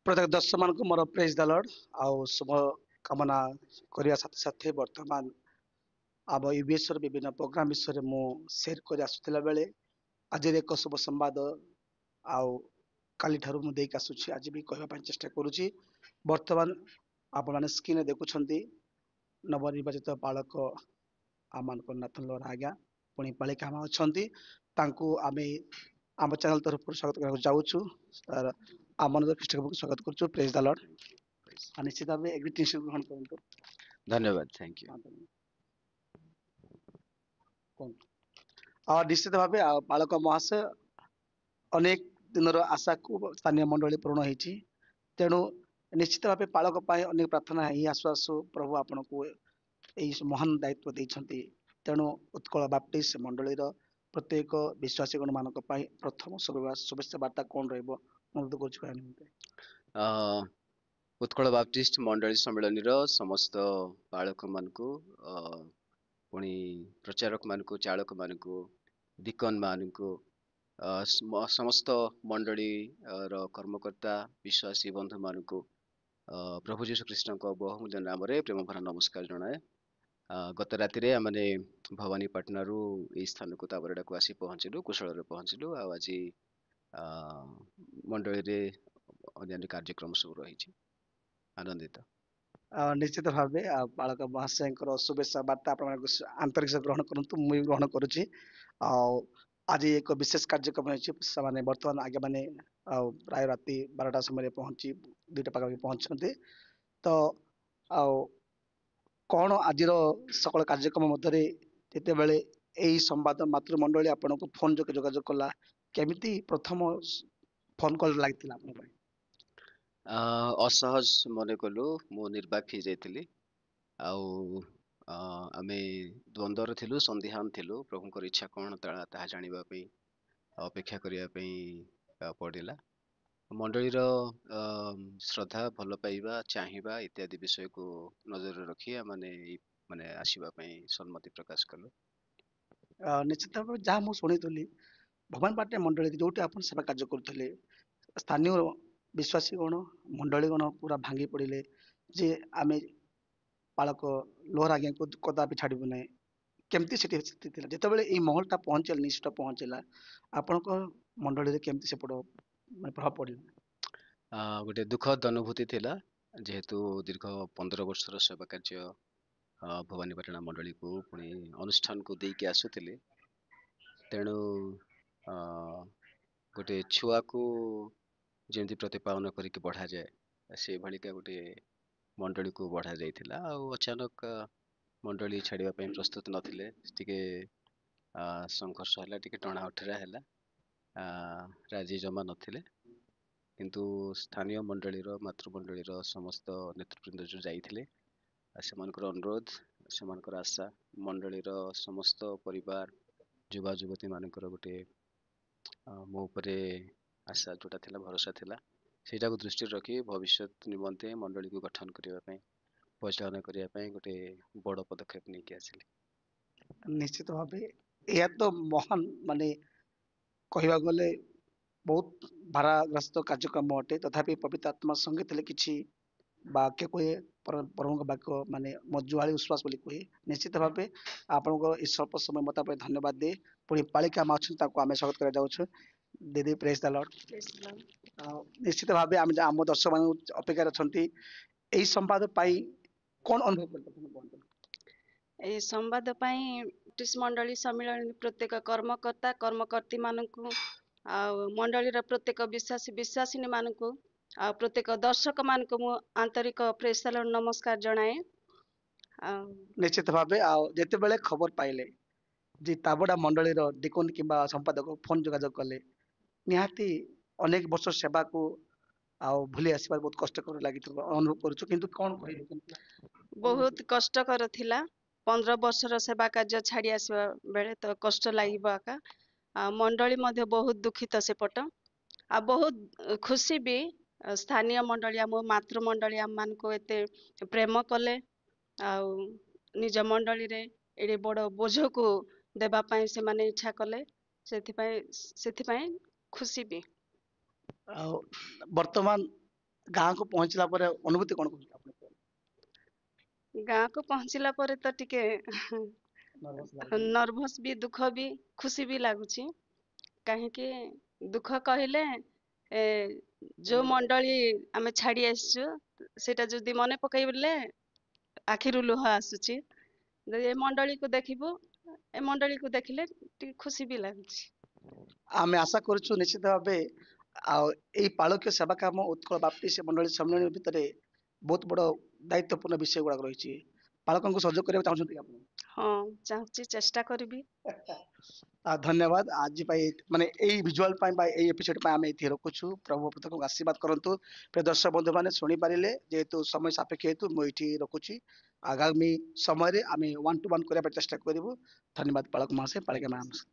प्रत्येक दर्शक मान को मोर प्रेज द लॉर्ड आउ शुभ कामना करिया साथ साथ वर्तमान आम यूबीएस विभिन्न प्रोग्राम विषय में मु शेयर कर आसुला बेले आज एक शुभ संवाद आउ काली ठारू मु देख आसुची आज भी कहबा चेष्टा करूची वर्तमान आप माने स्क्रीन देखुछंती नवनिर्वाचित बालक आमान नाथन लोर आज्ञा पुणी बालिका आम अच्छी आमे आम चैनल तरफ स्वागत करने जाऊँ आमन ख्रीष्ट स्वागत करूँ प्रेज द लॉर्ड निश्चित भाव ग्रीटिंग्स ग्रहण करूँ धन्यवाद थैंक यू और निश्चित भाव बालक महाशय अनेक दिन आशा को स्थानीय मंडली पूर्ण होती तेणु निश्चित भाव बालक अनेक प्रार्थना ही आसु आसु प्रभु आपण को यही महान दायित्व देते तेणु उत्कल बाप्टिस्ट मंडली प्रत्येक विश्वासी गण मान प्रथम शुभेच्छा वार्ता कौन उत्कल बाप्टिस्ट मंडली सम्मेलन समस्त बालक मान को पुणी प्रचारक मान को चालक मान को डिकन मान को समस्त मंडली कर्मकर्ता विश्वासी बंधु मान को प्रभु जीशु कृष्ण को बहुमूल्य नाम प्रेम भरा नमस्कार जनाए गत राति आमने भवानीपाटना रु स्थान को ताबरेडा को आसी पहुँचलु कुशल पहुँचलु आज मंडली अन्य कार्यक्रम सब रही आनंदित निश्चित भाव बालक महाशय शुभेच्छा वार्ता आप आंतरिक ग्रहण करूँ मुझे ग्रहण करुच्ची आज एक विशेष कार्यक्रम होने बर्तमान आगे मैंने प्राय राति 12टा समय पहुँची 2टा पाखा पहुँचते तो कौन आज सकल कार्यक्रम मध्य जितेबले यही संवाद मातृमंडली आपन को फोन जो जोगाजोग कला केमिति प्रथम फोन कॉल लगी असहज मन कलु मु निर्वाक हो जाइली आमे द्वंद्वर थिलु संदिहान थिलु प्रभुंकर इच्छा कौन ताहा जानिबा अपेक्षा करिया पड़िला मंडलीर श्रद्धा भल पाइबा चाहिबा इत्यादि विषय को नजर रखी माने आसीबा सम्मति प्रकाश कलु निश्चित भाव जहाँ मुझे शुणी भवानीपाटना मंडली जो सेवा कार्य करुले स्थानीय विश्वासी गण मंडली गण पूरा भांगी पड़े जे आमे बालक लोहर आज्ञा को कदापि छाड़ू ना केमती जितेबाला ये महलटा पहुँचला निश्चित पहुँचला आपण मंडली केमती सेपट प्रभाव पड़ गोटे दुखद अनुभूति थिला जेहेतु दीर्घ 15 वर्षर सेवा कार्य भवानीपाटना मंडली को पुणी अनुष्ठान को देके आसुले तेणु गोटे छुआ को जमी प्रतिपादन करके बढ़ा जाए से भालिका गोटे मंडली को बढ़ा जाइथिला अचानक मंडली छाड़िया प्रस्तुत नथिले टिके संघर्ष है टिके टणा उठरा है राजी जमा नथिले किंतु स्थानीय मंडलीर मातृमंडलीर समस्त नेतृवृंद जो जाइथिले सेमानकर अनुरोध सेमानकर आशा मंडलीर समस्त परिवार युवा युवती मानकर गोटे मो उपरे आशा जोटा थिला भरोसा थिला सेटा को दृष्टि रखी भविष्य निमंते मंडली को गठन करने परिचालन करने गोटे बड़ पदक्षेप नहीं कि आसिले निश्चित भाव यह तो महान माने कहवा गले बहुत भाराग्रस्त कार्यक्रम अटे तथापि पवित्र आत्मा संगे थे किसी वाक्य कहे प्रभु वाक्य माने मजुआली विश्वास बोली कहे निश्चित भाव आपन स्वल्प समय मत धन्यवाद दे पुणी पालिका आम अच्छा आम स्वागत कर दीदी प्रेज द लॉर्ड निश्चित भाव आम दर्शक मान अपेक्षा अच्छा यही संवाद कौन अनुभव कर संवाद ब्रिटिश मंडली सम्मेलन प्रत्येक कर्मकर्ता कर्मकर्ती मानक मंडलीर प्रत्येक विश्वासी विश्वासिनी मानक प्रत्येक दर्शक मान को आंतरिक प्रेज द लॉर्ड नमस्कार जनाए निश्चित भाव जिते बड़े खबर पाइले जी ताबड़ा मंडलीर डिकोन किंबा संपादक फोन जोगाजोग कले निहाती अनेक वर्ष सेवा को भूली आसबार बहुत कष्टकर लगी अनुभव करूँ किंतु कौन बहुत कष्टकर थिला 15 वर्षर सेवा कार्य छाड़ी आसवा बेले तो कष्ट लगे आका मंडली मध्य बहुत दुखित सेपट आ बहुत खुशी भी स्थानीय मंडली आम मातृमंडली आम मान को एते प्रेम कले निज मंडली रे एडे बड़ बोझ को देवाई से माने इच्छा कले से खुशी भी वर्तमान ଗାଁକୁ ପହଞ୍ଚିଲା ପରେ ଅନୁଭୂତି କଣ କହୁଛନ୍ତି ଆପଣ? ଗାଁକୁ ପହଞ୍ଚିଲା ପରେ ତ ଟିକେ ନର୍ଭସ ଲାଗୁଛି। ନର୍ଭସ ବି, ଦୁଃଖ ବି, ଖୁସି ବି ଲାଗୁଛି। କାହିଁକି ଦୁଃଖ କହିଲେ ଏ ଯୋଉ ମଣ୍ଡଳୀ ଆମେ ଛାଡି ଆସିଛୁ ସେଇଟା ଯଦି ମନେ ପକେଇଲେ ଆଖିରୁ ଲୁହ ଆସୁଛି। ଯଦି ଏ ମଣ୍ଡଳୀକୁ ଦେଖିବୁ, ଏ ମଣ୍ଡଳୀକୁ ଦେଖିଲେ ଟିକେ ଖୁସି ବି ଲାଗୁଛି। ଆମେ ଆଶା କରୁଛୁ ନିଶ୍ଚିତ ଭାବେ ଆଉ ଏଇ ପାଳକୀୟ ସେବା କାମ ଉତ୍କଳ ବାପ୍ତିସ୍ମ ମଣ୍ଡଳୀ ସମ୍ମିଳନୀ ଭିତରେ ବହୁତ ବଡ ଦାୟିତ୍ୱପୂର୍ଣ୍ଣ ବିଷୟ ଗୁଡାକ ରହିଛି। ପାଳକଙ୍କୁ ସହଯୋଗ କରିବାକୁ ଚାହୁଁଛନ୍ତି କି ଆପଣ? ହଁ, ଚାହୁଁଛି, ଚେଷ୍ଟା କରିବି। ଧନ୍ୟବାଦ ଆଜି ପାଇଁ ମାନେ ଏଇ ଭିଜୁଆଲ ପାଇଁ ବା ଏଇ ଏପିସୋଡ ପାଇଁ ଆମେ ଏଠି ରଖୁଛୁ। ପ୍ରଭୁ ପ୍ରଭୁଙ୍କୁ ଆଶୀର୍ବାଦ କରନ୍ତୁ। ପ୍ରିୟ ଦର୍ଶକ ବନ୍ଧୁ ମାନେ ଶୁଣିପାରିଲେ, ଯେହେତୁ ସମୟ ସାପେକ୍ଷ ହେତୁ ମୁଁ ଏଇଠି ରଖୁଛି। ଆଗାମୀ ସମୟରେ ଆମେ ୱାନ୍ ଟୁ ୱାନ୍ କରିବା ପାଇଁ ଚେଷ୍ଟା କରିବୁ। ଧନ୍ୟବାଦ ପାଳକ ମହାଶୟ, ପାଳିକା ମ୍ୟାମ।